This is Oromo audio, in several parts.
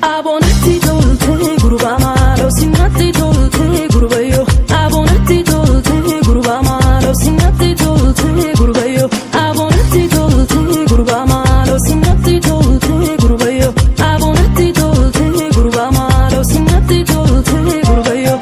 Abbonati tolte guruba malo sinatti tolte guruba yo Abbonati tolte guruba malo sinatti tolte guruba yo Abbonati tolte guruba malo sinatti tolte guruba yo Abbonati tolte guruba malo sinatti tolte guruba yo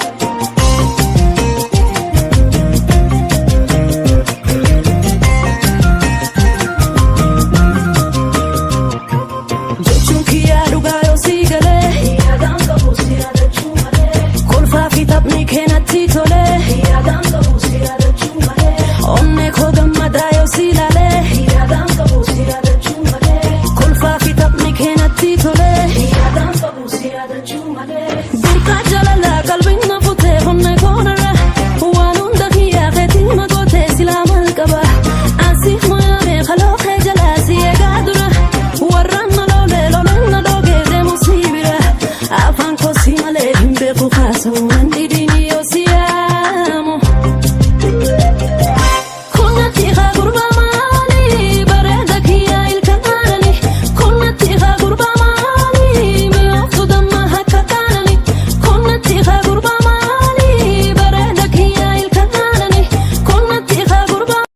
Kenatti tole yaadaan qabu si yaadachuu malee onnee koo gammadaa yoo si ilaalee yaadaan qabu si yaadachuu malee kolfaa fi taphni kenatti tole yaadaan qabu si yaadachuu malee burqaa jaalalaa qalbiin na futee onnee koo narra waan hunda kiyyaa keetii na gootee silaa maal qaba asiif mo'amee kaloo kee jalaa si eegaa dura warraan na loolee loleen na dhoogee deemu si bira afaan koo si malee hin beeku kaasa'u